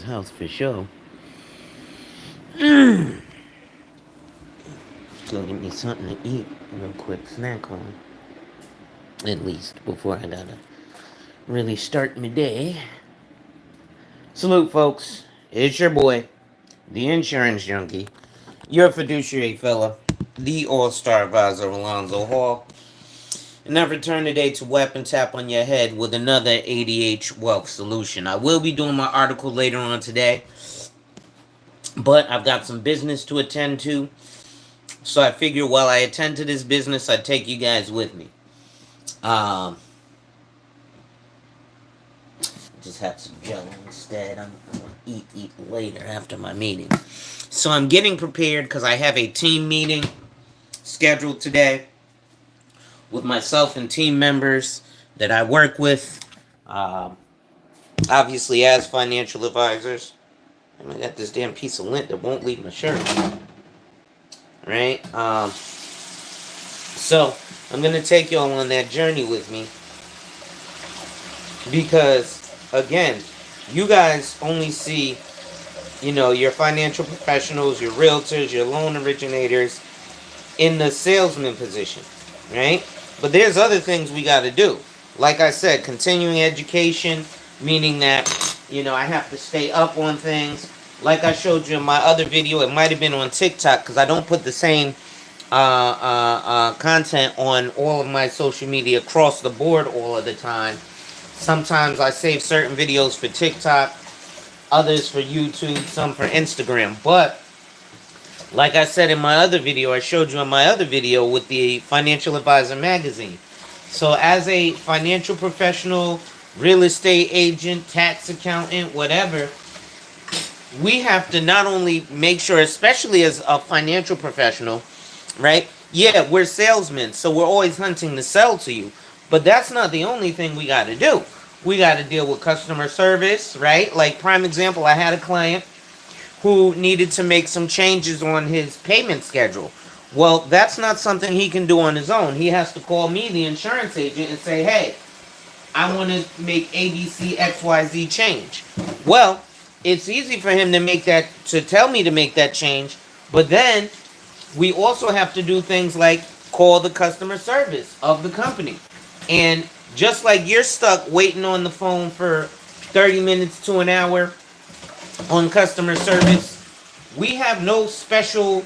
house for sure. Go get me something to eat, real quick snack on, at least before I gotta really start my day. Salute, folks. It's your boy, the insurance junkie, your fiduciary fella, the all-star advisor Alonzo Hall, and I've returned today to weapon tap on your head with another ADH wealth solution. I will be doing my article later on today, but I've got some business to attend to, so I figure while I attend to this business, I'd take you guys with me. Um, just had some jello instead. I'm gonna eat later after my meeting. So I'm getting prepared because I have a team meeting scheduled today with myself and team members that I work with. Um, Obviously, as financial advisors. And I got this damn piece of lint that won't leave my shirt. Right? So I'm gonna take y'all on that journey with me because, again, you guys only see, your financial professionals, your realtors, your loan originators in the salesman position, right? But there's other things we got to do. Like I said, continuing education, meaning that, I have to stay up on things. Like I showed you in my other video, it might have been on TikTok because I don't put the same content on all of my social media across the board all of the time. Sometimes I save certain videos for TikTok, others for YouTube, some for Instagram. But like I said in my other video, I showed you in my other video with the Financial Advisor magazine. So as a financial professional, real estate agent, tax accountant, whatever, we have to not only make sure, especially as a financial professional, right? Yeah, we're salesmen, so we're always hunting to sell to you. But that's not the only thing we got to do. We got to deal with customer service, right? Like, prime example, I had a client who needed to make some changes on his payment schedule. Well, that's not something he can do on his own. He has to call me, the insurance agent, and say, hey, I want to make ABC XYZ change. Well, it's easy for him to tell me to make that change, but then we also have to do things like call the customer service of the company. And just like you're stuck waiting on the phone for 30 minutes to an hour on customer service, we have no special,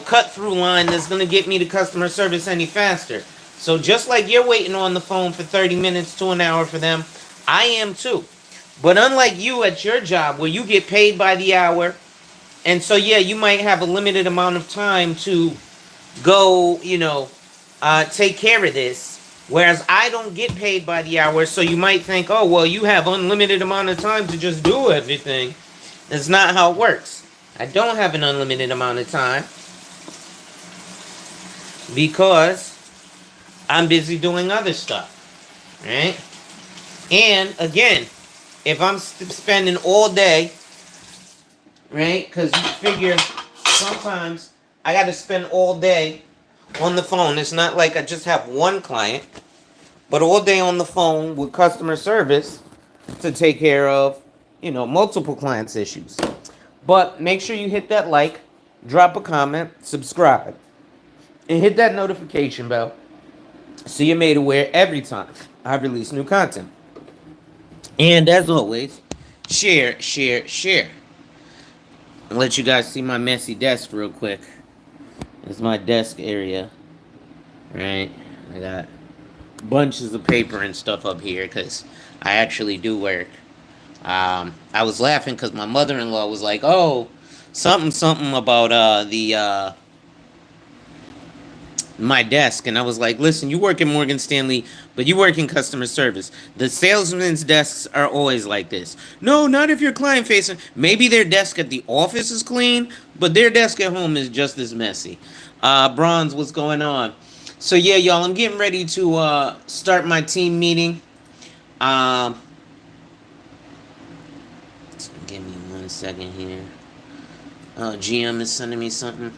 cut through line that's going to get me to customer service any faster. So just like you're waiting on the phone for 30 minutes to an hour for them, I am too. But unlike you at your job where you get paid by the hour, and so yeah, you might have a limited amount of time to go, take care of this. Whereas I don't get paid by the hour, so you might think, oh, well, you have unlimited amount of time to just do everything. That's not how it works. I don't have an unlimited amount of time because I'm busy doing other stuff, right? And again, if I'm spending all day, right? Because you figure sometimes I got to spend all day on the phone. It's not like I just have one client, but all day on the phone with customer service to take care of, multiple clients' issues. But make sure you hit that like, drop a comment, subscribe, and hit that notification bell so you're made aware every time I release new content. And as always, share, share, share. I'll let you guys see my messy desk real quick. It's my desk area, right? I got bunches of paper and stuff up here because I actually do work. I was laughing because my mother-in-law was like, "Oh, something about the my desk," and I was like, "Listen, you work in Morgan Stanley, but you work in customer service. The salesmen's desks are always like this. No, not if you're client facing. Maybe their desk at the office is clean, but their desk at home is just as messy." Bronze, what's going on? So yeah, y'all, I'm getting ready to start my team meeting. Um, Give me 1 second here. GM is sending me something.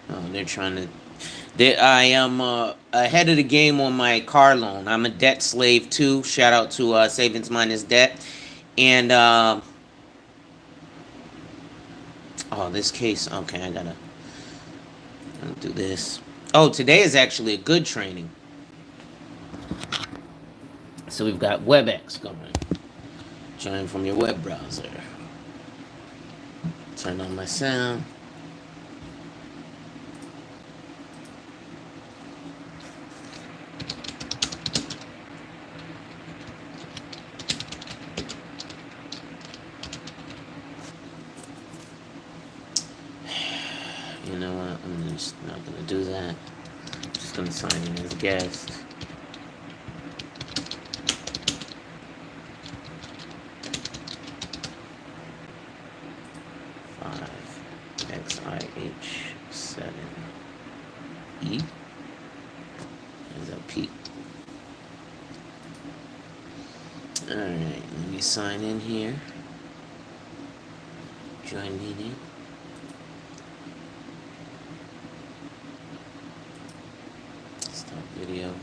Oh, they're trying to. I am ahead of the game on my car loan. I'm a debt slave too. Shout out to Savings Minus Debt. And Oh, this case. Okay, I'll do this. Oh, today is actually a good training. So we've got WebEx going. Join from your web browser. Turn on my sound. You know what? I'm just not gonna do that. I'm just gonna sign in as a guest. XIH7E. There's a P. Alright, let me sign in here. Join meeting. Stop video.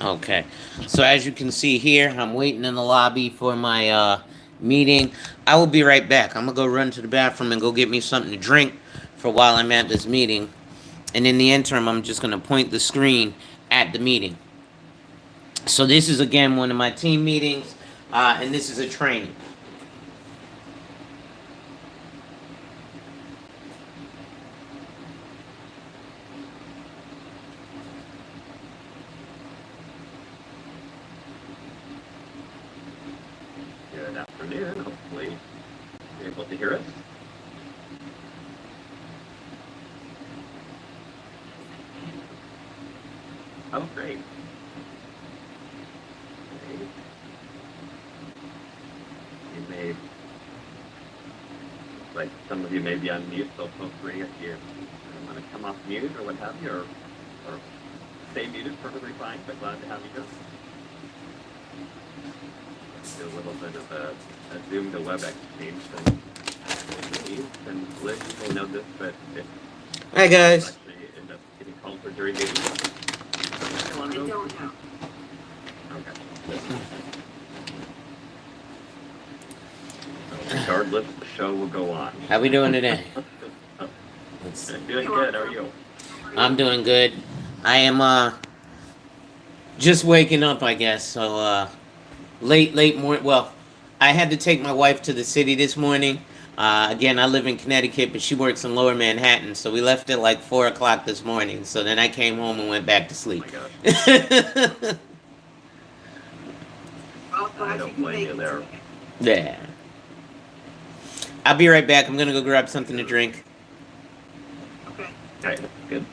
Okay, so as you can see here, I'm waiting in the lobby for my meeting. I will be right back. I'm gonna go run to the bathroom and go get me something to drink for while I'm at this meeting. And in the interim, I'm just gonna point the screen at the meeting. So this is again one of my team meetings, and this is a training. Good afternoon. Hopefully you're able to hear us. Oh, great. Great. You may, like some of you may be on mute, so feel free if you want to come off mute or what have you, or stay muted, perfectly fine, but glad to have you here. Do a little bit of a Zoom to WebEx change, and Liz, you may know this, but if Hi guys. actually end up getting called for jury duty. I don't know. Okay. So regardless, the show will go on. How we doing today? Doing good. How are you? I'm doing good. I am just waking up, I guess. So late morning. Well, I had to take my wife to the city this morning. Again, I live in Connecticut, but she works in Lower Manhattan, so we left at like 4 o'clock this morning. So then I came home and went back to sleep. Oh my gosh. I don't blame you there. Yeah. I'll be right back. I'm gonna go grab something to drink. Okay, good.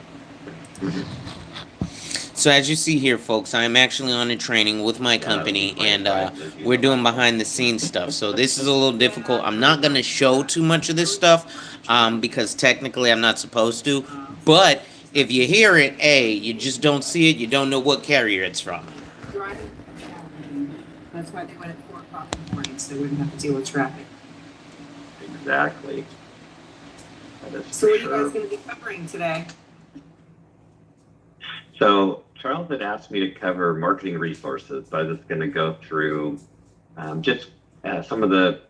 So as you see here, folks, I'm actually on a training with my company, and we're doing behind-the-scenes stuff. So this is a little difficult. I'm not going to show too much of this stuff because technically I'm not supposed to. But if you hear it, you just don't see it. You don't know what carrier it's from. That's why they went at 4 o'clock in the morning, so they wouldn't have to deal with traffic. Exactly. That is So for what are you sure. guys going to be covering today? So Charles had asked me to cover marketing resources, so I was going to go through just some of the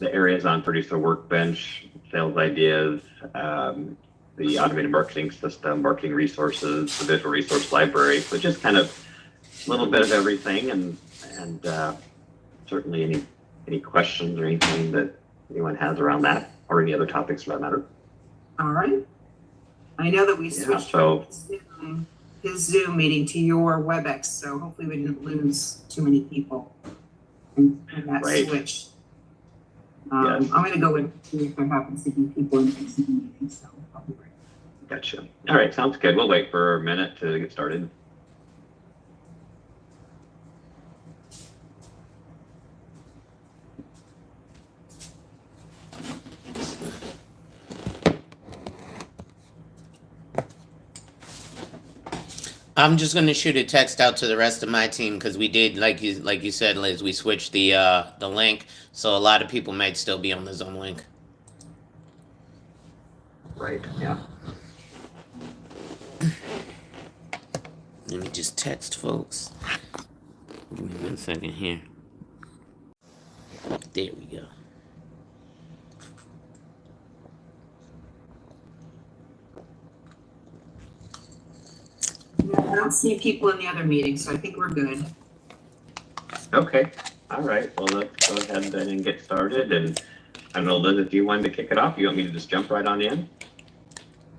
areas on Producer Workbench, sales ideas, the automated marketing system, marketing resources, the visual resource library. So just kind of a little bit of everything, and certainly any questions or anything that anyone has around that, or any other topics for that matter. All right. I know that we switched from his Zoom meeting to your WebEx, so hopefully we didn't lose too many people in that switch. Yes. I'm going to go and see if there happens to be people in the Zoom meeting, so I'll be right back. Gotcha. All right, sounds good. We'll wait for a minute to get started. I'm just gonna shoot a text out to the rest of my team because we did, like you said, Liz, we switched the link, so a lot of people might still be on the Zoom link. Right. Yeah. Let me just text folks. Give me 1 second here. There we go. I don't see people in the other meeting, so I think we're good. Okay. All right. Well, let's go ahead then and get started. And I don't know, Liz, if you wanted to kick it off, you want me to just jump right on in?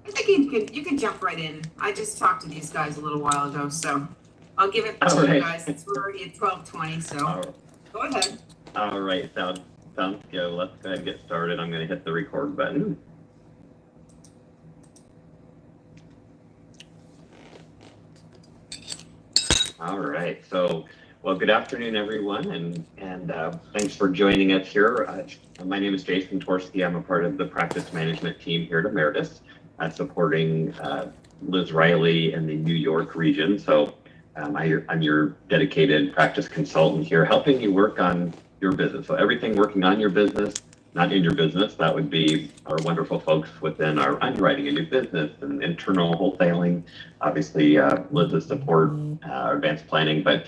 I think you can jump right in. I just talked to these guys a little while ago, so I'll give it to All you right. guys. It's already at 12:20, so go ahead. All right. Sounds good. Let's go ahead and get started. I'm going to hit the record button. All right. So, well, good afternoon, everyone, and thanks for joining us here. My name is Jason Torsky. I'm a part of the practice management team here at Emeritus, supporting Liz Riley in the New York region. So, I'm your dedicated practice consultant here, helping you work on your business. So everything working on your business, not in your business, that would be our wonderful folks within our underwriting and new business and internal wholesaling. Obviously, Liz's support, advanced planning. But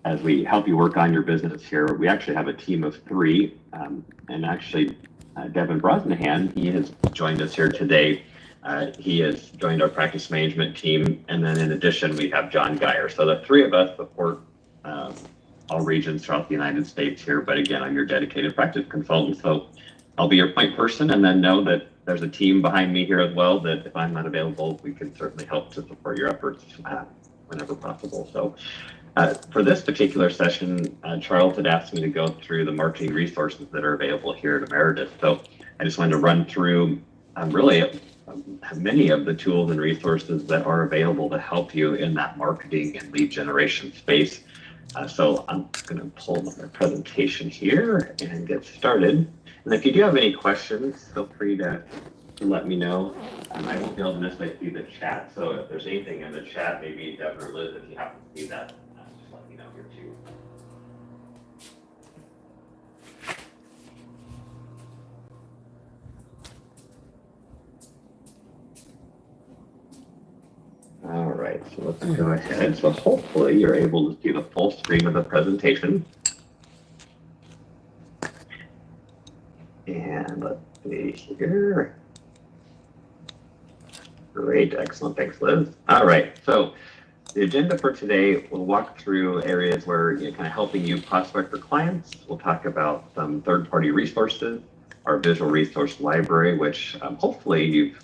as we help you work on your business here, we actually have a team of 3. And actually, Devin Brosnahan, he has joined us here today. He has joined our practice management team. And then in addition, we have John Geyer. So the 3 of us support all regions throughout the United States here. But again, I'm your dedicated practice consultant. So I'll be your point person, and then know that there's a team behind me here as well, that if I'm not available, we can certainly help to support your efforts whenever possible. So for this particular session, Charles had asked me to go through the marketing resources that are available here at Emeritus. So I just wanted to run through really many of the tools and resources that are available to help you in that marketing and lead generation space. So I'm going to pull up my presentation here and get started. And if you do have any questions, feel free to let me know. I won't be able to necessarily see the chat, so if there's anything in the chat, maybe Devin or Liz, if you happen to see that, just let me know here too. All right, so let's go ahead. So hopefully you're able to see the full screen of the presentation. And let's see here. Great, excellent, thanks Liz. All right, so the agenda for today, we'll walk through areas where you're kind of helping you prospect for clients. We'll talk about some third-party resources, our visual resource library, which hopefully you've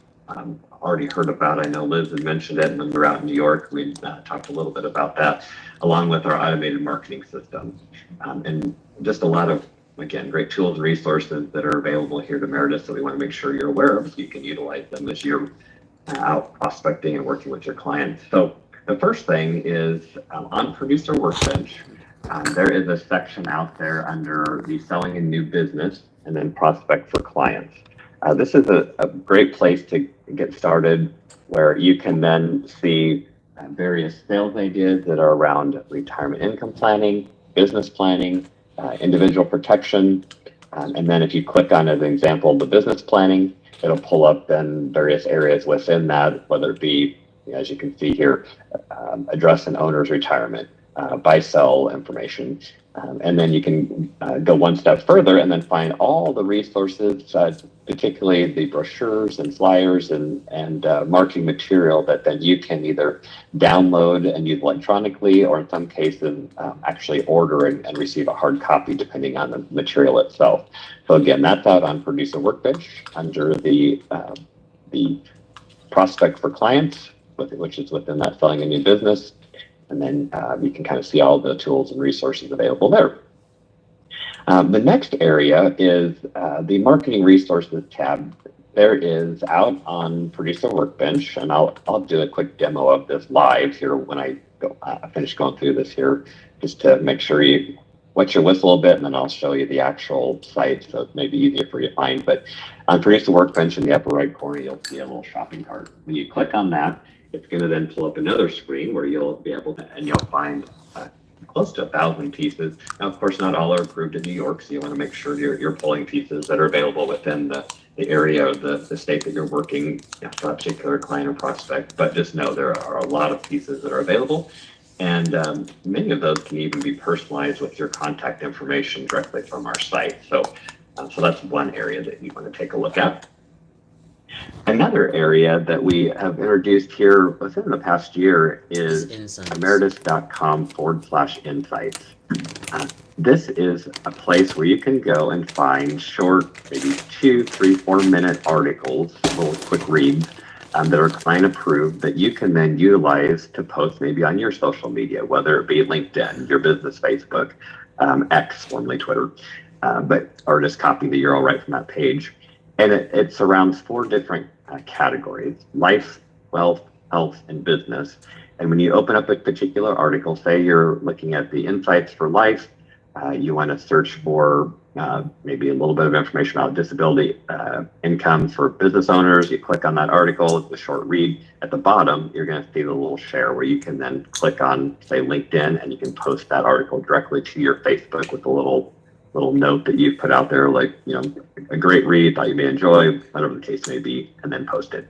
already heard about. I know Liz had mentioned it when we were out in New York. We talked a little bit about that, along with our automated marketing system. And just a lot of, again, great tools and resources that are available here at Emeritus that we want to make sure you're aware of so you can utilize them as you're out prospecting and working with your clients. So the first thing is on Producer Workbench, there is a section out there under the selling and new business and then prospect for clients. This is a great place to get started where you can then see various sales ideas that are around retirement income planning, business planning, individual protection. And then if you click on, as an example, the business planning, it'll pull up then various areas within that, whether it be, as you can see here, address an owner's retirement, buy-sell information. And then you can go one step further and then find all the resources, particularly the brochures and flyers and marketing material that then you can either download and use electronically, or in some cases actually order and receive a hard copy depending on the material itself. So again, that's out on Producer Workbench under the prospect for clients, which is within that selling a new business. And then you can kind of see all the tools and resources available there. The next area is the marketing resources tab. There is out on Producer Workbench, and I'll do a quick demo of this live here when I finish going through this here, just to make sure you wet your whistle a bit, and then I'll show you the actual site, so it may be easier for you to find. But on Producer Workbench in the upper right corner, you'll see a little shopping cart. When you click on that, it's going to then pull up another screen where you'll be able to, and you'll find close to 1,000 pieces. Now, of course, not all are approved in New York, so you want to make sure you're pulling pieces that are available within the area of the state that you're working for a particular client or prospect. But just know there are a lot of pieces that are available. And many of those can even be personalized with your contact information directly from our site. So that's one area that you want to take a look at. Another area that we have introduced here within the past year is emeritus.com/insights. This is a place where you can go and find short, maybe 2, 3, 4-minute articles, little quick reads that are client approved that you can then utilize to post maybe on your social media, whether it be LinkedIn, your business Facebook, X, formerly Twitter, or just copy the URL right from that page. And it surrounds 4 different categories: life, wealth, health, and business. And when you open up a particular article, say you're looking at the insights for life, you want to search for maybe a little bit of information about disability income for business owners. You click on that article, it's a short read. At the bottom, you're going to see the little share where you can then click on, say, LinkedIn, and you can post that article directly to your Facebook with a little note that you put out there, like, a great read, thought you may enjoy, whatever the case may be, and then post it.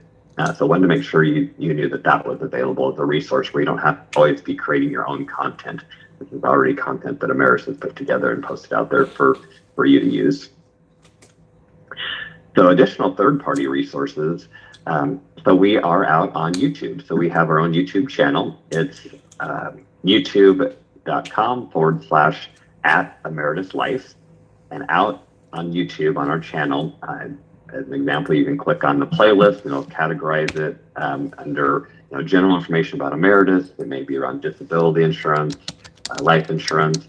So I wanted to make sure you knew that was available as a resource where you don't have to always be creating your own content. This is already content that Ameris has put together and posted out there for you to use. So additional third-party resources. So we are out on YouTube. So we have our own YouTube channel. It's youtube.com/@emerituslife. And out on YouTube on our channel, as an example, you can click on the playlist and it'll categorize it under general information about Emeritus. It may be around disability insurance, life insurance.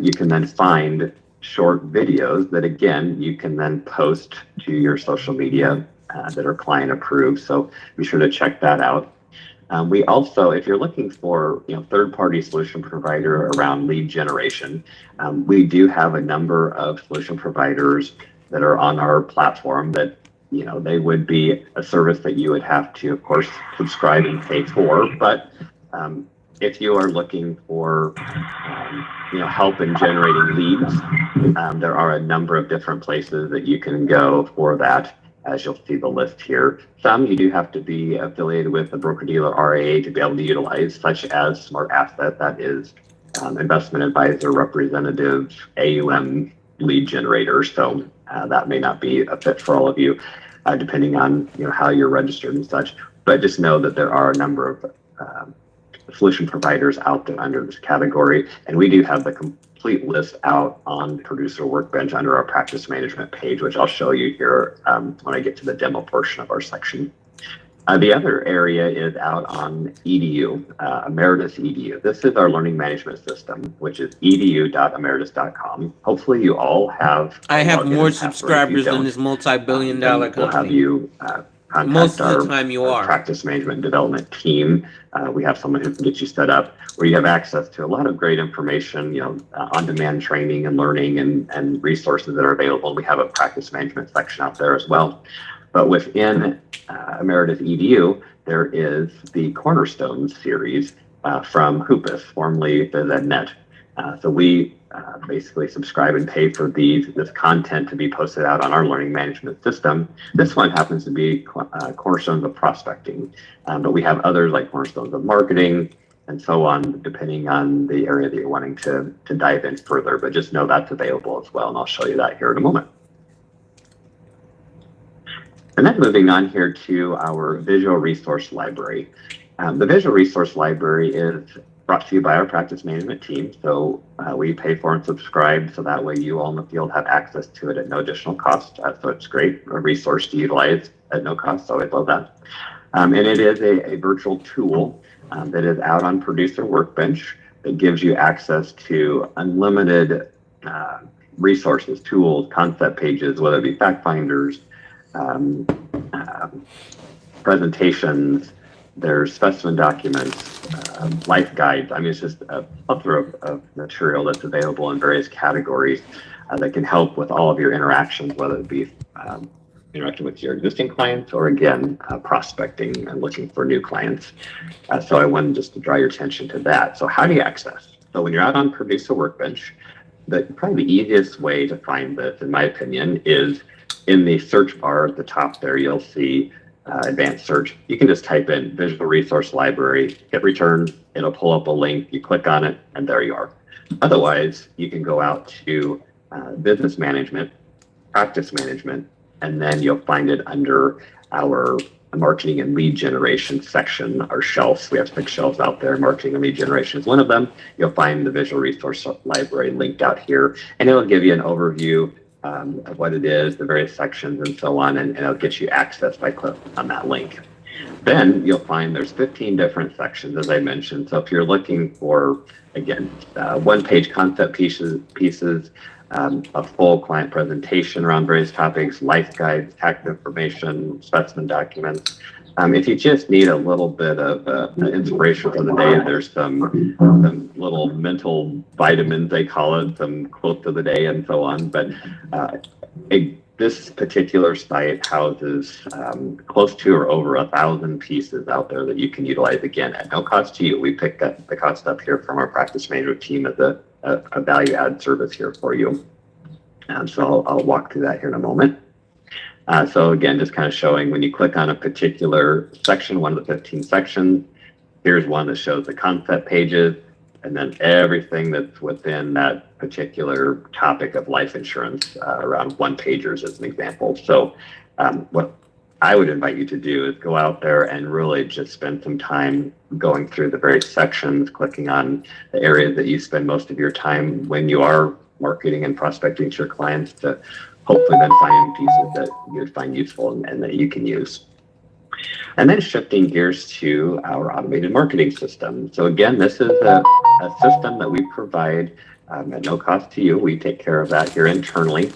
You can then find short videos that, again, you can then post to your social media that are client approved. So be sure to check that out. We also, if you're looking for third-party solution provider around lead generation, we do have a number of solution providers that are on our platform that they would be a service that you would have to, of course, subscribe and pay for. But if you are looking for help in generating leads, there are a number of different places that you can go for that, as you'll see the list here. Some you do have to be affiliated with a broker-dealer RIA to be able to utilize, such as Smart Asset, that is investment advisor representative AUM lead generator. So that may not be a fit for all of you, depending on how you're registered and such. But just know that there are a number of solution providers out there under this category, and we do have the complete list out on Producer Workbench under our practice management page, which I'll show you here when I get to the demo portion of our section. The other area is out on EDU, Emeritus EDU. This is our learning management system, which is edu.emeritus.com. Hopefully you all have. I have more subscribers than this multi-billion-dollar company. We'll have you contact most of the time you are. Practice management development team. We have someone who can get you set up where you have access to a lot of great information, on-demand training and learning and resources that are available. We have a practice management section out there as well. But within Emeritus EDU, there is the Cornerstones series from Hoopus, formerly BizEdNet. So we basically subscribe and pay for this content to be posted out on our learning management system. This one happens to be Cornerstones of Prospecting, but we have others like Cornerstones of Marketing and so on, depending on the area that you're wanting to dive in further. But just know that's available as well, and I'll show you that here in a moment. And then moving on here to our visual resource library. The visual resource library is brought to you by our practice management team. So we pay for and subscribe, so that way you all in the field have access to it at no additional cost. So it's great, a resource to utilize at no cost, so I love that. And it is a virtual tool that is out on Producer Workbench that gives you access to unlimited resources, tools, concept pages, whether it be fact finders, presentations, there's specimen documents, life guides. I mean, it's just a plethora of material that's available in various categories that can help with all of your interactions, whether it be interacting with your existing clients or, again, prospecting and looking for new clients. So I wanted just to draw your attention to that. So how do you access? So when you're out on Producer Workbench, probably the easiest way to find this, in my opinion, is in the search bar at the top there, you'll see advanced search, you can just type in Visual Resource Library, hit return, it'll pull up a link, you click on it, and there you are. Otherwise, you can go out to business management, practice management, and then you'll find it under our marketing and lead generation section, our shelves. We have 6 shelves out there. Marketing and lead generation is one of them. You'll find the Visual Resource Library linked out here, and it'll give you an overview of what it is, the various sections, and so on, and it'll get you access by clicking on that link. Then you'll find there's 15 different sections, as I mentioned. So if you're looking for, again, one-page concept pieces, a full client presentation around various topics, life guides, tax information, specimen documents. If you just need a little bit of inspiration for the day, there's some little mental vitamins, they call it, some quotes of the day and so on. But this particular site houses close to or over 1,000 pieces out there that you can utilize, again, at no cost to you. We picked up the cost up here from our practice management team as a value add service here for you. So I'll walk through that here in a moment. So again, just kind of showing when you click on a particular section, one of the 15 sections, here's one that shows the concept pages, and then everything that's within that particular topic of life insurance, around one-pagers as an example. So what I would invite you to do is go out there and really just spend some time going through the various sections, clicking on the areas that you spend most of your time when you are marketing and prospecting to your clients, to hopefully then find pieces that you would find useful and that you can use. And then shifting gears to our automated marketing system. So again, this is a system that we provide at no cost to you. We take care of that here internally.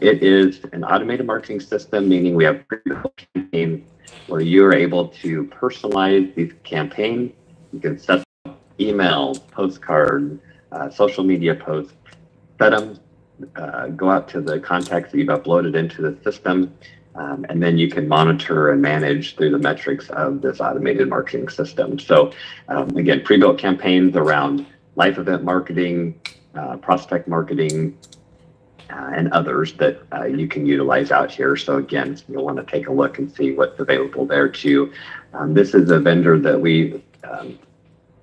It is an automated marketing system, meaning we have pre-built campaigns where you are able to personalize these campaigns. You can set up email, postcard, social media posts, set them, go out to the contacts that you've uploaded into the system, and then you can monitor and manage through the metrics of this automated marketing system. So again, pre-built campaigns around life event marketing, prospect marketing, and others that you can utilize out here. So again, you'll want to take a look and see what's available there too. This is a vendor that we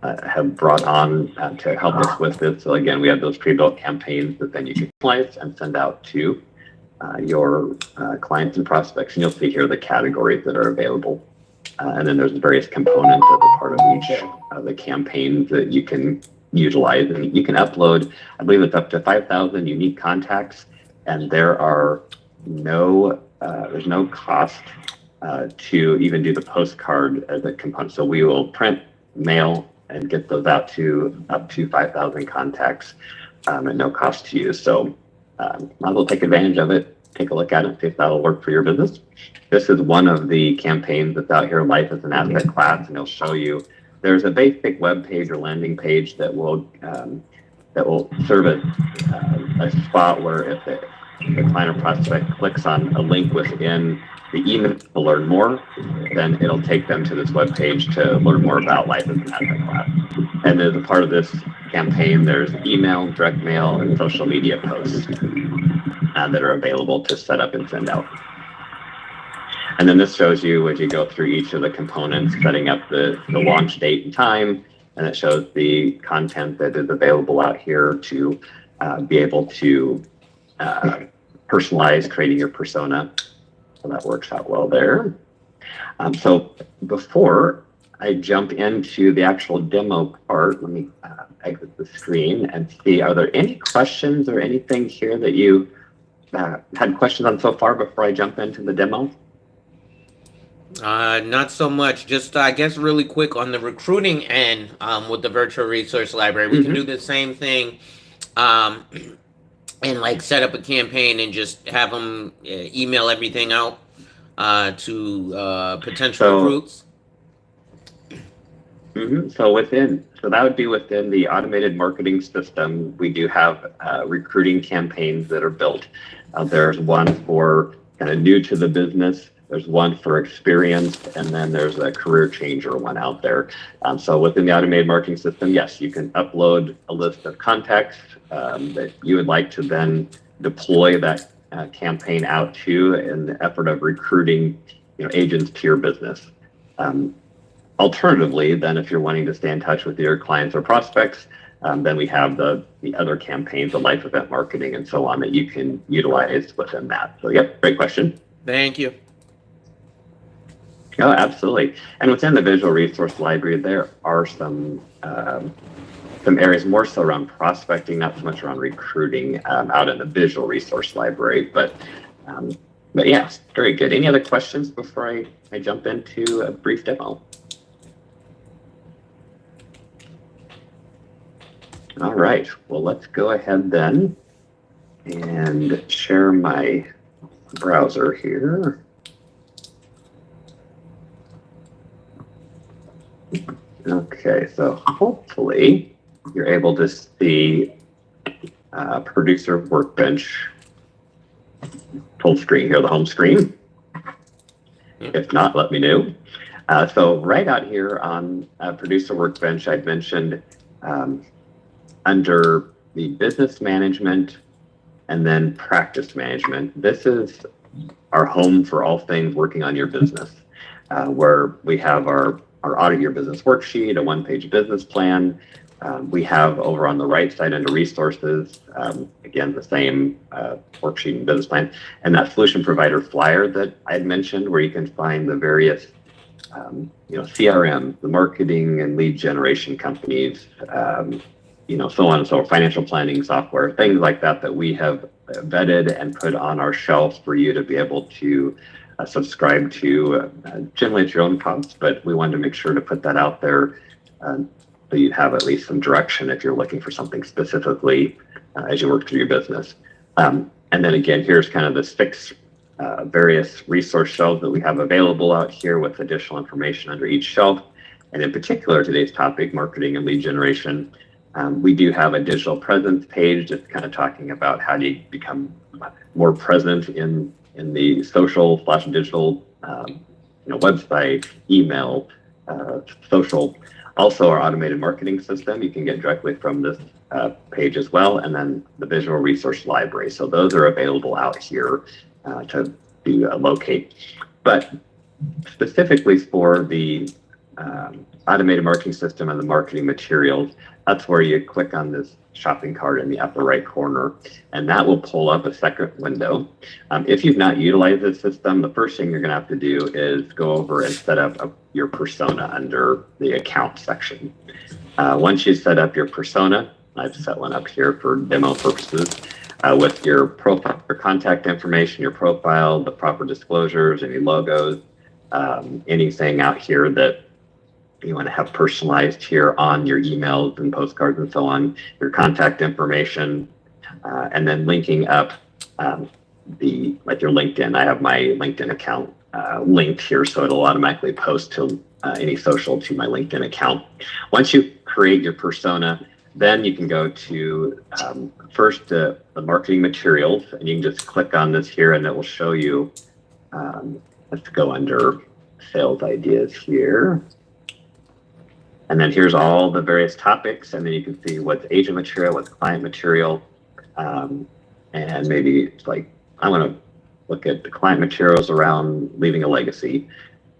have brought on to help us with this. So again, we have those pre-built campaigns that then you can utilize and send out to your clients and prospects. And you'll see here the categories that are available. And then there's various components as a part of each of the campaigns that you can utilize. And you can upload, I believe it's up to 5,000 unique contacts. And there are there's no cost to even do the postcard as a component. So we will print, mail, and get those out to up to 5,000 contacts at no cost to you. So might as well take advantage of it, take a look at it, see if that'll work for your business. This is one of the campaigns that's out here, Life as an Asset Class, and it'll show you there's a basic web page or landing page that will serve as a spot where if the client or prospect clicks on a link within the email to learn more, then it'll take them to this web page to learn more about Life as an Asset Class. And as a part of this campaign, there's email, direct mail, and social media posts that are available to set up and send out. And then this shows you as you go through each of the components, setting up the launch date and time, and it shows the content that is available out here to be able to personalize, creating your persona. So that works out well there. So before I jump into the actual demo part, let me exit the screen and see, are there any questions or anything here that you had questions on so far before I jump into the demo? Not so much. Just, I guess, really quick on the recruiting end with the Virtual Resource Library. We can do the same thing and like set up a campaign and just have them email everything out to potential recruits. So that would be within the automated marketing system. We do have recruiting campaigns that are built. There's one for kind of new to the business. There's one for experienced, and then there's a career changer one out there. So within the automated marketing system, yes, you can upload a list of contacts that you would like to then deploy that campaign out to in the effort of recruiting agents to your business. Alternatively, then if you're wanting to stay in touch with your clients or prospects, then we have the other campaigns, the life event marketing and so on that you can utilize within that. So yep, great question. Thank you. Oh, absolutely. And within the visual resource library, there are some areas more so around prospecting, not so much around recruiting out in the visual resource library. But yes, very good. Any other questions before I jump into a brief demo? All right, well, let's go ahead then and share my browser here. Okay, so hopefully you're able to see Producer Workbench full screen here, the home screen. If not, let me know. So right out here on Producer Workbench, I'd mentioned under the business management and then practice management, this is our home for all things working on your business, where we have our audit your business worksheet, a one-page business plan. We have over on the right side under resources, again, the same worksheet and business plan, and that solution provider flyer that I had mentioned, where you can find the various CRM, the marketing and lead generation companies, so on and so forth, financial planning software, things like that we have vetted and put on our shelf for you to be able to subscribe to, generally at your own cost, but we wanted to make sure to put that out there so you have at least some direction if you're looking for something specifically as you work through your business. And then again, here's kind of the 6 various resource shelves that we have available out here with additional information under each shelf. And in particular, today's topic, marketing and lead generation, we do have a digital presence page just kind of talking about how do you become more present in the social/digital, website, email, social. Also, our automated marketing system, you can get directly from this page as well, and then the visual resource library. So those are available out here to locate. But specifically for the automated marketing system and the marketing materials, that's where you click on this shopping cart in the upper right corner, and that will pull up a second window. If you've not utilized this system, the first thing you're going to have to do is go over and set up your persona under the account section. Once you set up your persona, I've set one up here for demo purposes, with your profile, your contact information, your profile, the proper disclosures, any logos, anything out here that you want to have personalized here on your emails and postcards and so on, your contact information, and then linking up like your LinkedIn. I have my LinkedIn account linked here, so it'll automatically post to any social to my LinkedIn account. Once you create your persona, then you can go to first the marketing materials, and you can just click on this here, and it will show you. Let's go under sales ideas here. And then here's all the various topics, and then you can see what's agent material, what's client material, and maybe it's like, I want to look at the client materials around leaving a legacy.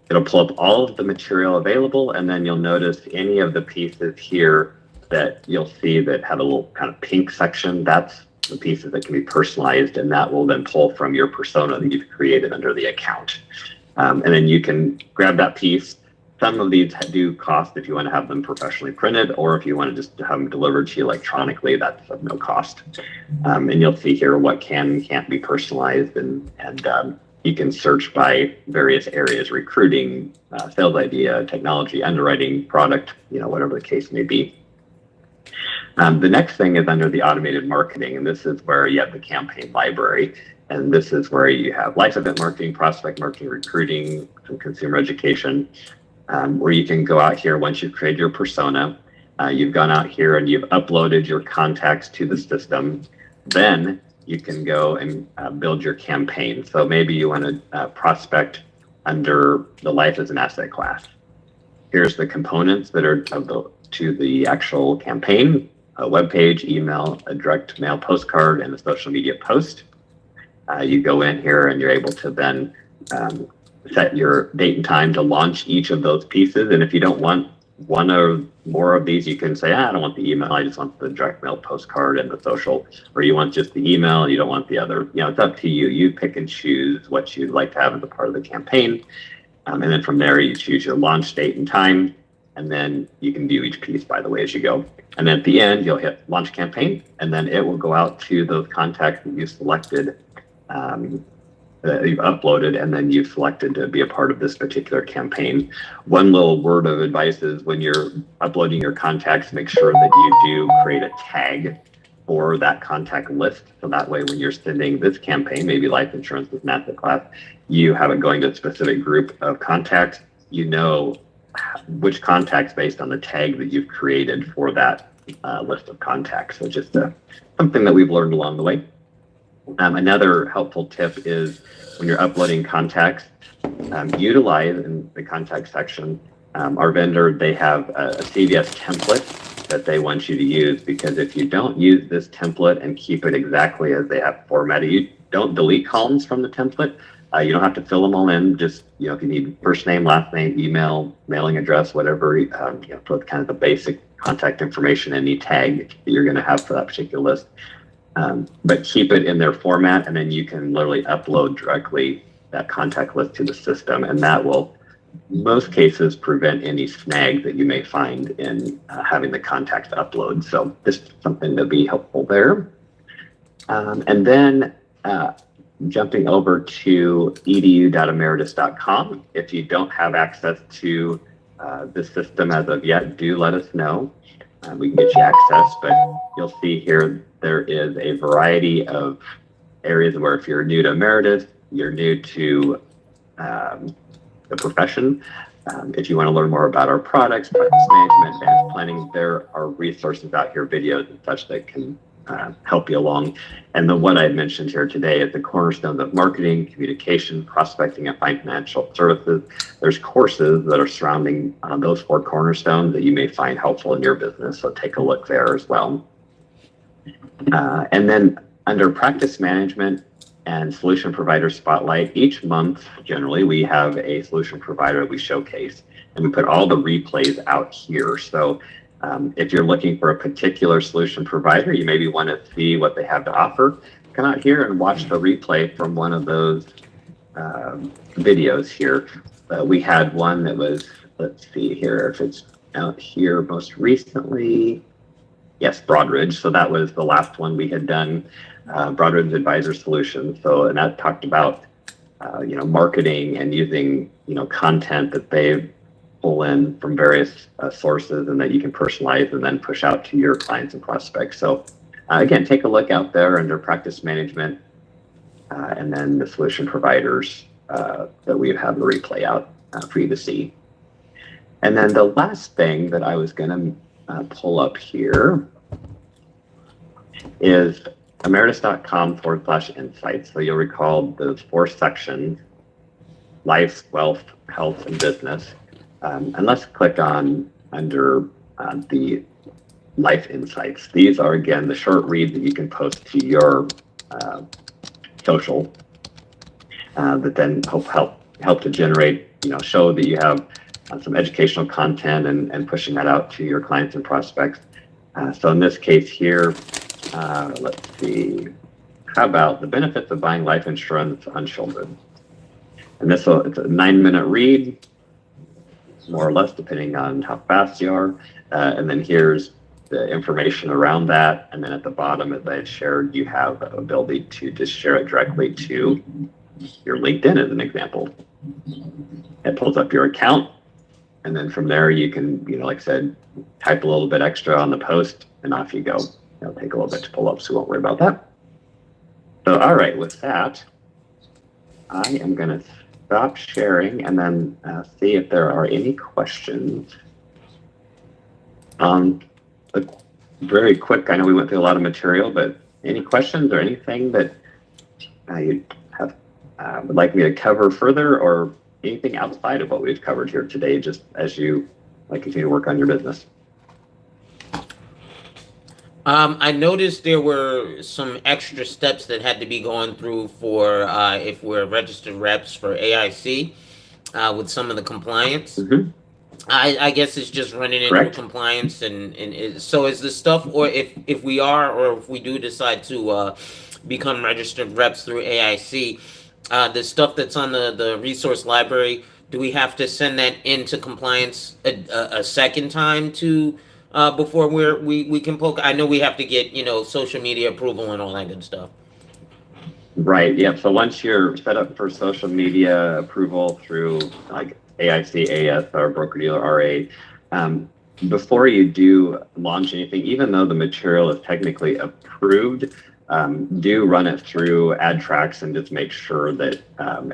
It'll pull up all of the material available, and then you'll notice any of the pieces here that you'll see that have a little kind of pink section. That's the pieces that can be personalized, and that will then pull from your persona that you've created under the account. And then you can grab that piece. Some of these do cost if you want to have them professionally printed, or if you want to just have them delivered to you electronically, that's of no cost. And you'll see here what can and can't be personalized, and you can search by various areas: recruiting, sales idea, technology, underwriting, product, whatever the case may be. The next thing is under the automated marketing, and this is where you have the campaign library. And this is where you have life event marketing, prospect marketing, recruiting, some consumer education. Where you can go out here once you've created your persona, you've gone out here and you've uploaded your contacts to the system, then you can go and build your campaign. So maybe you want to prospect under the life as an asset class. Here's the components that are to the actual campaign: a web page, email, a direct mail postcard, and a social media post. You go in here and you're able to then set your date and time to launch each of those pieces. And if you don't want one or more of these, you can say, I don't want the email, I just want the direct mail postcard and the social, or you want just the email and you don't want the other. It's up to you. You pick and choose what you'd like to have as a part of the campaign. And then from there, you choose your launch date and time, and then you can view each piece, by the way, as you go. And then at the end, you'll hit launch campaign, and then it will go out to those contacts that you selected, that you've uploaded, and then you've selected to be a part of this particular campaign. One little word of advice is when you're uploading your contacts, make sure that you do create a tag for that contact list. So that way, when you're sending this campaign, maybe life insurance with an asset class, you have it going to a specific group of contacts. You know which contacts based on the tag that you've created for that list of contacts. So just something that we've learned along the way. Another helpful tip is when you're uploading contacts, utilize in the contact section, our vendor, they have a CVS template that they want you to use, because if you don't use this template and keep it exactly as they have formatted, you don't delete columns from the template. You don't have to fill them all in. Just, if you need first name, last name, email, mailing address, whatever, put kind of the basic contact information, any tag that you're going to have for that particular list. But keep it in their format, and then you can literally upload directly that contact list to the system, and that will, in most cases, prevent any snags that you may find in having the contacts upload. So just something to be helpful there. And then jumping over to edu.emeritus.com. If you don't have access to this system as of yet, do let us know. We can get you access, but you'll see here there is a variety of areas where if you're new to Emeritus, you're new to the profession. If you want to learn more about our products, practice management, advanced planning, there are resources out here, videos and such that can help you along. And the one I mentioned here today is the cornerstones of marketing, communication, prospecting, and financial services. There's courses that are surrounding those four cornerstones that you may find helpful in your business. So take a look there as well. And then under practice management and solution provider spotlight, each month, generally, we have a solution provider we showcase, and we put all the replays out here. So if you're looking for a particular solution provider, you maybe want to see what they have to offer, come out here and watch the replay from one of those videos here. We had one that was, let's see here, if it's out here most recently. Yes, Broadridge. So that was the last one we had done, Broadridge Advisor Solutions. So, and that talked about, marketing and using, content that they've pull in from various sources and that you can personalize and then push out to your clients and prospects. So again, take a look out there under practice management and then the solution providers that we have the replay out for you to see. And then the last thing that I was going to pull up here is emeritus.com/insights. So you'll recall those four sections: life, wealth, health, and business. And let's click on under the life insights. These are, again, the short reads that you can post to your social that then help to generate, show that you have some educational content and pushing that out to your clients and prospects. So in this case here, let's see, how about the benefits of buying life insurance on children? And it's a 9-minute read, more or less, depending on how fast you are. And then here's the information around that. And then at the bottom, as I shared, you have the ability to just share it directly to your LinkedIn as an example. It pulls up your account. And then from there, you can, like I said, type a little bit extra on the post and off you go. It'll take a little bit to pull up, so we won't worry about that. So, all right, with that, I am going to stop sharing and then see if there are any questions. Very quick, I know we went through a lot of material, but any questions or anything that you have would like me to cover further, or anything outside of what we've covered here today, just as you continue to work on your business? I noticed there were some extra steps that had to be gone through for if we're registered reps for AIC. with some of the compliance. Mhm. I guess it's just running into Correct. compliance, so is the stuff, or if we are, or if we do decide to become registered reps through AIC, the stuff that's on the resource library, do we have to send that into compliance a second time to before we can poke? I know we have to get social media approval and all that good stuff. Right. Yep. So once you're set up for social media approval through like AIC, AS, or broker dealer RA, before you do launch anything, even though the material is technically approved, do run it through AdTrax and just make sure that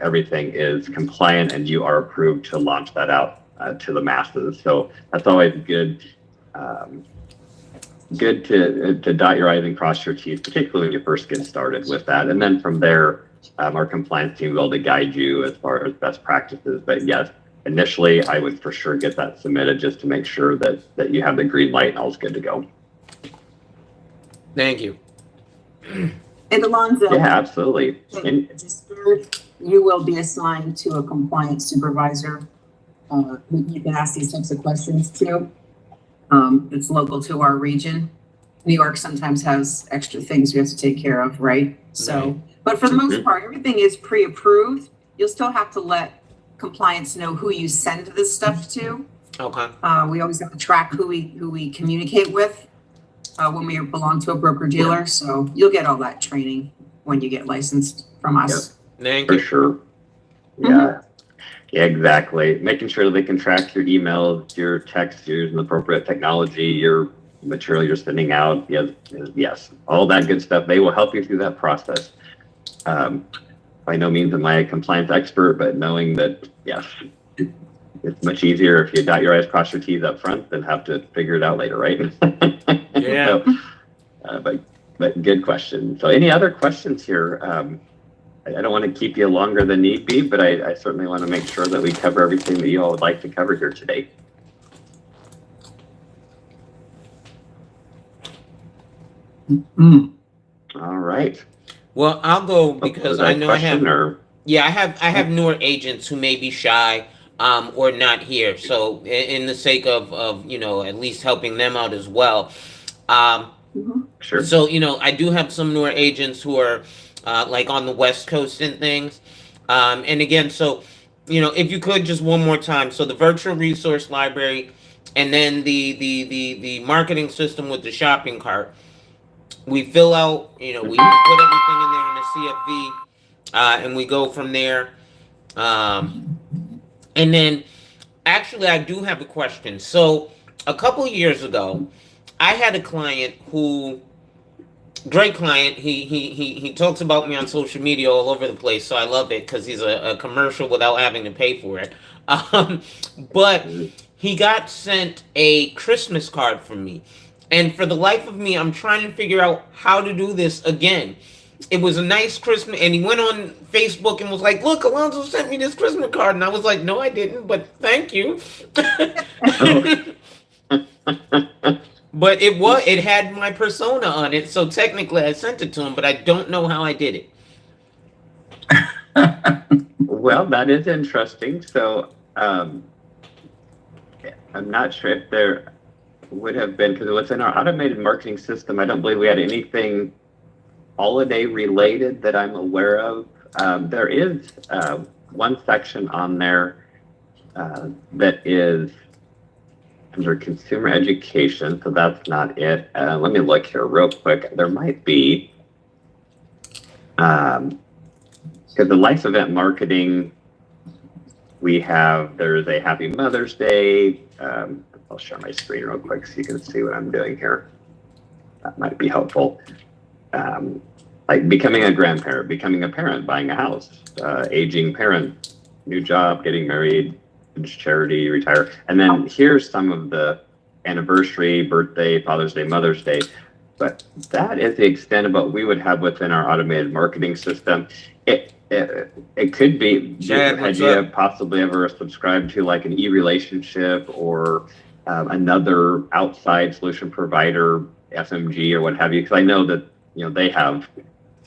everything is compliant and you are approved to launch that out to the masses. So that's always good. Good to dot your I's and cross your T's, particularly when you first get started with that. And then from there, our compliance team will be able to guide you as far as best practices. But yes, initially, I would for sure get that submitted just to make sure that you have the green light and all's good to go. Thank you. And Alonzo. Yeah, absolutely. And You will be assigned to a compliance supervisor. You can ask these types of questions too. It's local to our region. New York sometimes has extra things we have to take care of, right? So, but for the most part, everything is pre-approved. You'll still have to let compliance know who you send this stuff to. Okay. We always have to track who we communicate with when we belong to a broker dealer. So you'll get all that training when you get licensed from us. Thank for you. sure. Yeah. Yeah, exactly. Making sure that they can track your emails, your texts, you're using appropriate technology, your material you're sending out. Yes, all that good stuff. They will help you through that process. By no means am I a compliance expert, but knowing that, yes, it's much easier if you dot your I's, cross your T's up front than have to figure it out later, right? Yeah. So, but good question. So any other questions here? I don't want to keep you longer than need be, but I certainly want to make sure that we cover everything that you all would like to cover here today. All right. Well, I'll go because I know I have. Yeah, I have newer agents who may be shy or not here. So in the sake of at least helping them out as well. Sure. So I do have some newer agents who are like on the West Coast and things. And again, so if you could just one more time. So the virtual resource library, and then the marketing system with the shopping cart. We fill out, we put everything in there in the CFV, and we go from there. And then, actually, I do have a question. So, a couple years ago, I had a client great client. He talks about me on social media all over the place, so I love it because he's a commercial without having to pay for it. But he got sent a Christmas card from me. And for the life of me, I'm trying to figure out how to do this again. It was a nice Christmas, and he went on Facebook and was like, "Look, Alonzo sent me this Christmas card," and I was like, "No, I didn't, but thank you." But it had my persona on it, so technically I sent it to him, but I don't know how I did it. Well, that is interesting. So I'm not sure if there would have been, because what's in our automated marketing system, I don't believe we had anything holiday related that I'm aware of. There is one section on there that is under consumer education, so that's not it. Let me look here real quick. There might be, because the life event marketing, there's a Happy Mother's Day. I'll share my screen real quick so you can see what I'm doing here. That might be helpful. Like becoming a grandparent, becoming a parent, buying a house, aging parent, new job, getting married, charity, retire. And then here's some of the anniversary, birthday, Father's Day, Mother's Day. But that is the extent of what we would have within our automated marketing system. It could be, had you possibly ever subscribed to like an e-relationship or another outside solution provider, FMG or what have you? Because I know that they have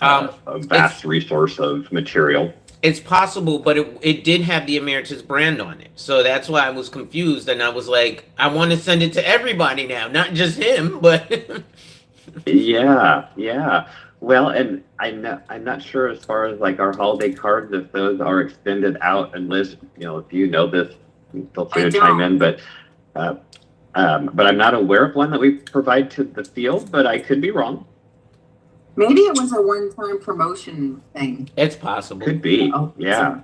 a vast resource of material. It's possible, but it did have the Emeritus brand on it. So that's why I was confused. And I was like, I want to send it to everybody now, not just him, but. Yeah, yeah. Well, and I'm not sure as far as like our holiday cards, if those are extended out. And Liz, if you know this, feel free to chime in. But I'm not aware of one that we provide to the field, but I could be wrong. Maybe it was a one-time promotion thing. It's possible. Could be. Yeah.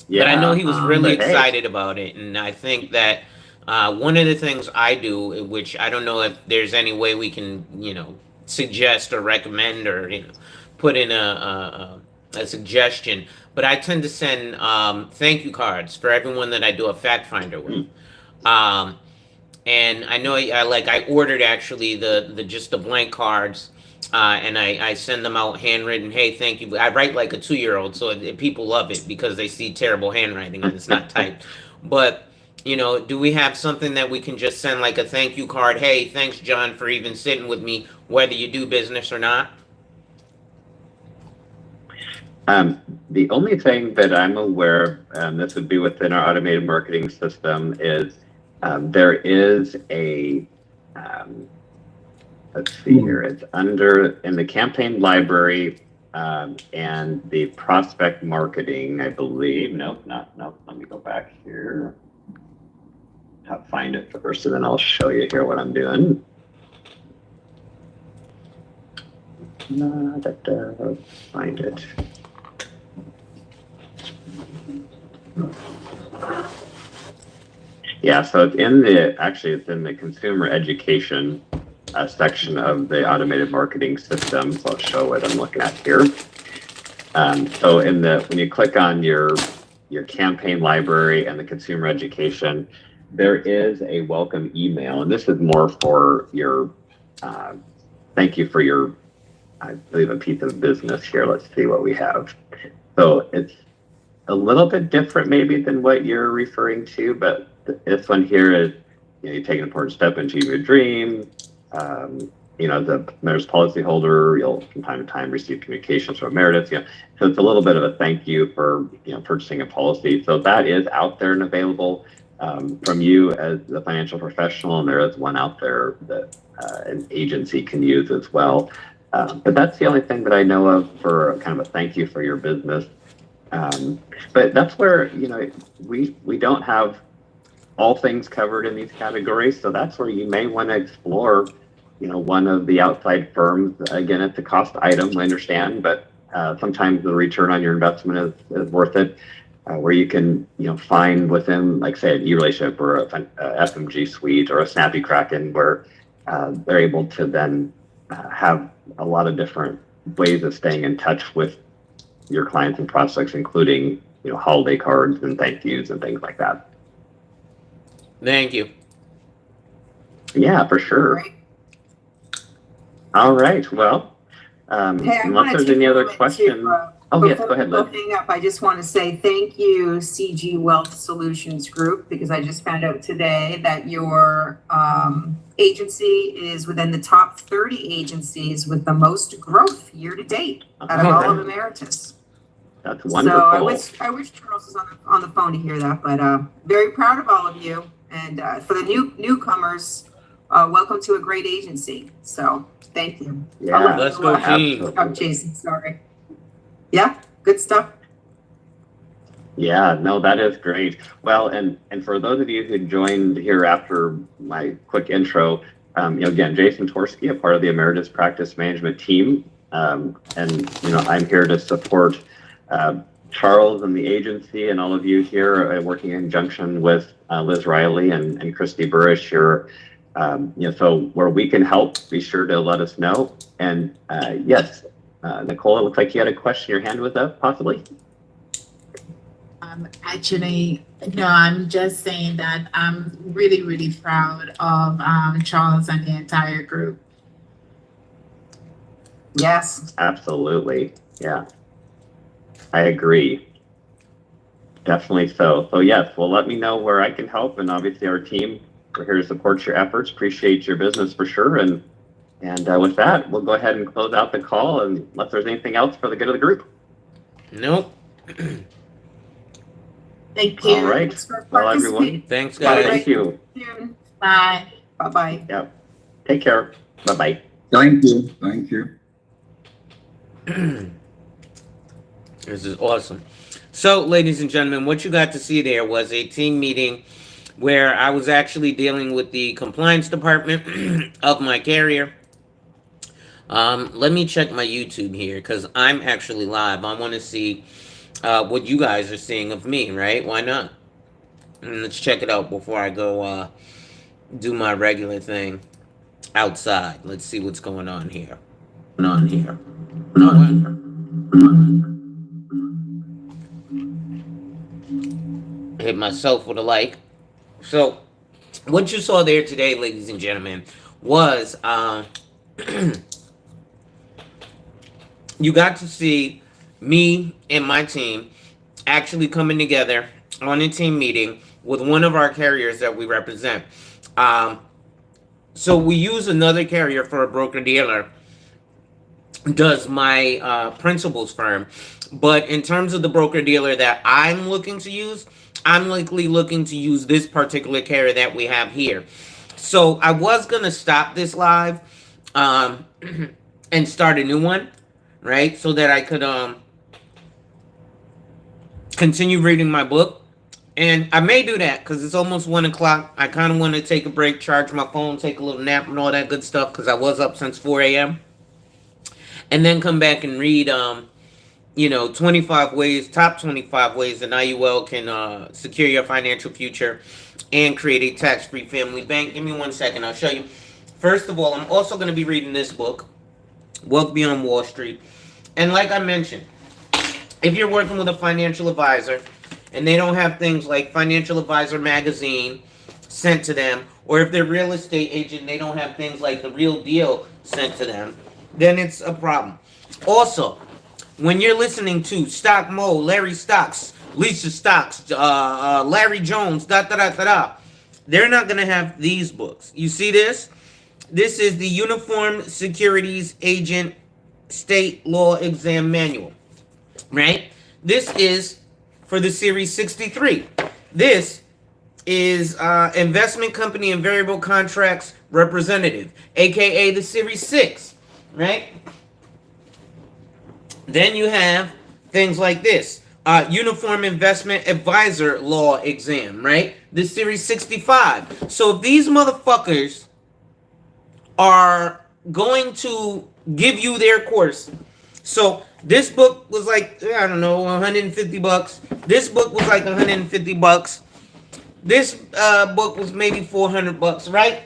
But I know he was really excited about it, and I think that one of the things I do, which I don't know if there's any way we can, suggest or recommend or put in a suggestion, but I tend to send thank you cards for everyone that I do a fact finder with. And I know I ordered actually the blank cards. And I send them out handwritten. Hey, thank you. I write like a 2-year-old, so people love it because they see terrible handwriting and it's not typed. But do we have something that we can just send like a thank you card? Hey, thanks, John, for even sitting with me, whether you do business or not. The only thing that I'm aware of, this would be within our automated marketing system, is there is a. Let's see here. It's in the campaign library and the prospect marketing, I believe. Nope. Let me go back here. I'll find it first, and then I'll show you here what I'm doing. Find it. Yeah, so it's in the consumer education section of the automated marketing system. So I'll show what I'm looking at here. So when you click on your campaign library and the consumer education, there is a welcome email, and this is more for your thank you for your, I believe, a piece of business here. Let's see what we have. So it's a little bit different maybe than what you're referring to, but this one here is, you take an important step into your dream. The Emeritus policyholder, you'll from time to time receive communications from Emeritus. So it's a little bit of a thank you for purchasing a policy. So that is out there and available from you as the financial professional, and there is one out there that an agency can use as well. But that's the only thing that I know of for kind of a thank you for your business. But that's where we don't have all things covered in these categories. So that's where you may want to explore, one of the outside firms. Again, it's a cost item, I understand, but sometimes the return on your investment is worth it. Where you can, find within, like say, a eRelationship or a FMG Suite or a Snappy Kraken, where they're able to then have a lot of different ways of staying in touch with your clients and prospects, including, holiday cards and thank yous and things like that. Thank you. Yeah, for sure. All right. Well, unless there's any other questions. Yes, go ahead, Liz. Hang up, I just want to say thank you, CG Wealth Solutions Group, because I just found out today that your agency is within the top 30 agencies with the most growth year to date out of all of Emeritus. That's wonderful. So I wish Charles was on the phone to hear that, but very proud of all of you. And for the newcomers, welcome to a great agency. So thank you. Yeah, let's go team. Oh, Jason, sorry. Yeah, good stuff. Yeah, no, that is great. Well, and for those of you who joined here after my quick intro, again, Jason Torsky, a part of the Emeritus Practice Management team, and I'm here to support Charles and the agency and all of you here, working in conjunction with Liz Riley and Christy Burrish here. So where we can help, be sure to let us know. And yes, Nicole, it looks like you had a question. Your hand was up, possibly. Actually, no, I'm just saying that I'm really, really proud of Charles and the entire group. Yes. Absolutely. Yeah. I agree. Definitely so. So yes, well, let me know where I can help. And obviously our team, we're here to support your efforts. Appreciate your business for sure. And with that, we'll go ahead and close out the call, unless there's anything else for the good of the group. Nope. Thank you. All right. Thanks for Well, everyone. participating. Thanks, Well, guys. thank you. Bye. Bye-bye. Yeah. Take care. Bye-bye. Thank you. Thank you. This is awesome. So, ladies and gentlemen, what you got to see there was a team meeting where I was actually dealing with the compliance department of my carrier. Let me check my YouTube here because I'm actually live. I want to see what you guys are seeing of me, right? Why not? And let's check it out before I go do my regular thing outside. Let's see what's going on here. Hit myself with a like. So, what you saw there today, ladies and gentlemen, was you got to see me and my team actually coming together on a team meeting with one of our carriers that we represent. So we use another carrier for a broker-dealer, does my principal's firm. But in terms of the broker-dealer that I'm looking to use, I'm likely looking to use this particular carrier that we have here. So I was going to stop this live and start a new one, right? So that I could continue reading my book. And I may do that because it's almost 1 o'clock. I kind of want to take a break, charge my phone, take a little nap and all that good stuff because I was up since 4 a.m. And then come back and read, 25 ways, top 25 ways an IUL can secure your financial future and create a tax-free family bank. Give me 1 second. I'll show you. First of all, I'm also going to be reading this book, Wealth Beyond Wall Street. And like I mentioned, if you're working with a financial advisor and they don't have things like Financial Advisor Magazine sent to them, or if they're a real estate agent, they don't have things like The Real Deal sent to them, then it's a problem. Also, when you're listening to Stock Mo, Larry Stocks, Lisa Stocks, Larry Jones, they're not going to have these books. You see this? This is the Uniform Securities Agent State Law Exam Manual, right? This is for the Series 63. This is Investment Company and Variable Contracts Representative, aka the Series 6, right? Then you have things like this, Uniform Investment Advisor Law Exam, right? The Series 65. So if these motherfuckers are going to give you their course, so this book was like, I don't know, 150 bucks. This book was like 150 bucks. This book was maybe 400 bucks, right?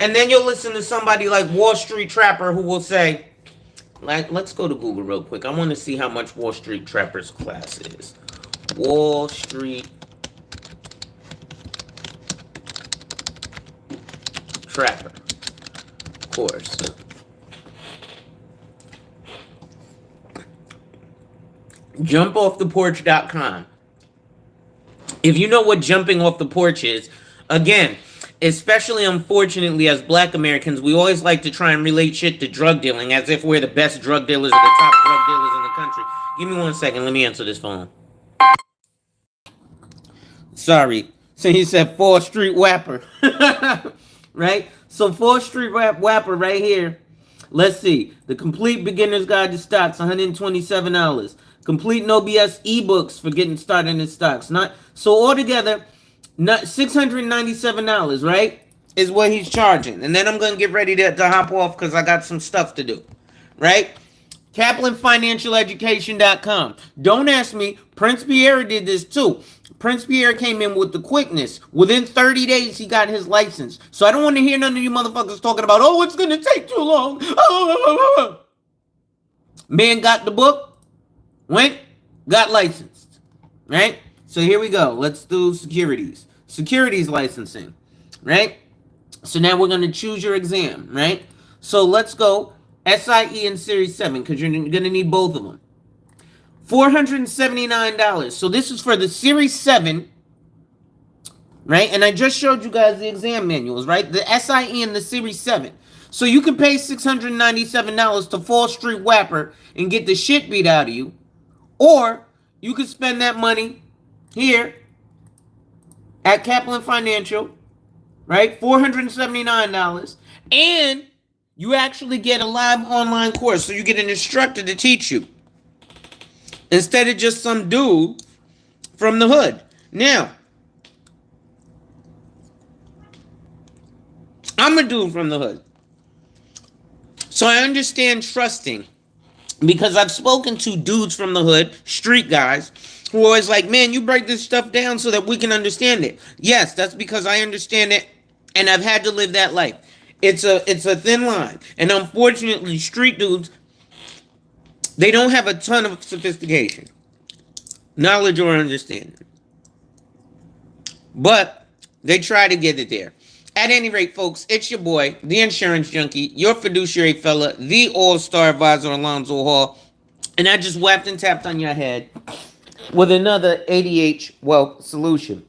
And then you'll listen to somebody like Wall Street Trapper who will say, like, let's go to Google real quick. I want to see how much Wall Street Trapper's class is. Wall Street Trapper course. JumpOffThePorch.com. If you know what jumping off the porch is, again, especially unfortunately as Black Americans, we always like to try and relate shit to drug dealing as if we're the best drug dealers or the top drug dealers in the country. Give me 1 second. Let me answer this phone. Sorry. So he said 4th Street Wapper. Right? So 4th Street Wapper right here. Let's see. The Complete Beginner's Guide to Stocks, $127. Complete No BS ebooks for getting started in stocks. So altogether, $697, right? Is what he's charging. And then I'm going to get ready to hop off because I got some stuff to do. Right? KaplanFinancialEducation.com. Don't ask me. Prince Pierre did this too. Prince Pierre came in with the quickness. Within 30 days, he got his license. So I don't want to hear none of you motherfuckers talking about, oh, it's going to take too long. Man got the book. Went, got licensed, right? So here we go. Let's do securities. Securities licensing, right? So now we're going to choose your exam, right? So let's go SIE and Series 7 because you're going to need both of them. $479. So this is for the Series 7, right? And I just showed you guys the exam manuals, right? The SIE and the Series 7. So you can pay $697 to Fall Street Wapper and get the shit beat out of you. Or you can spend that money here at Kaplan Financial, right? $479. And you actually get a live online course. So you get an instructor to teach you instead of just some dude from the hood. Now, I'm a dude from the hood. So I understand trusting, because I've spoken to dudes from the hood, street guys, who are always like, man, you break this stuff down so that we can understand it. Yes, that's because I understand it, and I've had to live that life. It's a thin line. And unfortunately, street dudes, they don't have a ton of sophistication, knowledge, or understanding. But they try to get it there. At any rate, folks, it's your boy, the insurance junkie, your fiduciary fella, the all-star advisor, Alonzo Hall. And I just whapped and tapped on your head with another ADH wealth solution.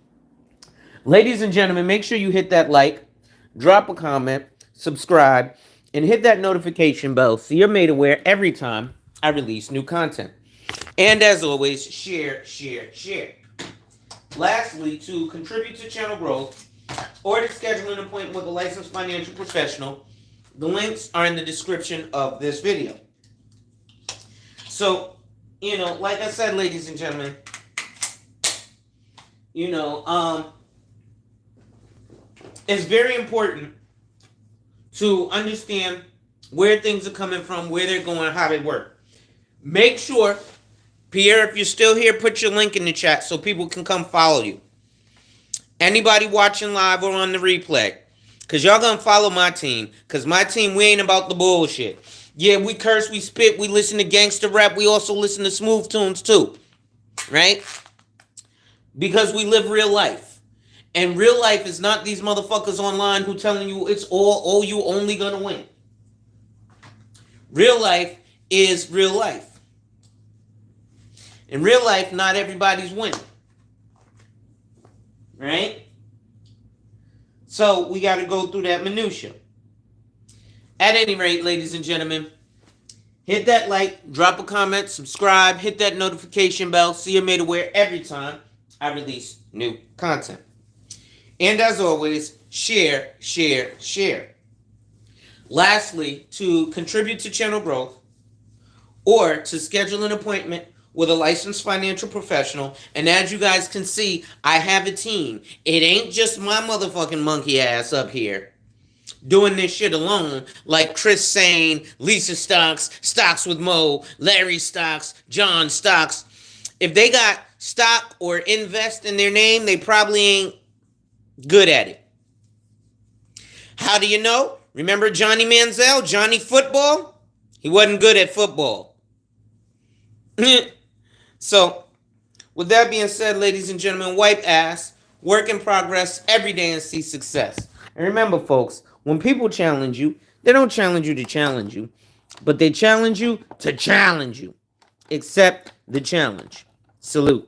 Ladies and gentlemen, make sure you hit that like, drop a comment, subscribe, and hit that notification bell so you're made aware every time I release new content. And as always, share, share, share. Lastly, to contribute to channel growth or to schedule an appointment with a licensed financial professional, the links are in the description of this video. So, like I said, ladies and gentlemen, it's very important to understand where things are coming from, where they're going, how they work. Make sure, Pierre, if you're still here, put your link in the chat so people can come follow you. Anybody watching live or on the replay, because y'all gonna follow my team, because my team, we ain't about the bullshit. Yeah, we curse, we spit, we listen to gangster rap, we also listen to smooth tunes too, right? Because we live real life. And real life is not these motherfuckers online who telling you it's all, you only gonna win. Real life is real life. In real life, not everybody's winning. Right? So we got to go through that minutia. At any rate, ladies and gentlemen, hit that like, drop a comment, subscribe, hit that notification bell so you're made aware every time I release new content. And as always, share, share, share. Lastly, to contribute to channel growth or to schedule an appointment with a licensed financial professional, and as you guys can see, I have a team. It ain't just my motherfucking monkey ass up here doing this shit alone, like Chris Sane, Lisa Stocks, Stocks with Mo, Larry Stocks, John Stocks. If they got stock or invest in their name, they probably ain't good at it. How do you know? Remember Johnny Manziel, Johnny Football? He wasn't good at football. So, with that being said, ladies and gentlemen, wipe ass, work in progress every day and see success. And remember, folks, when people challenge you, they don't challenge you to challenge you, but they challenge you to challenge you. Accept the challenge. Salute.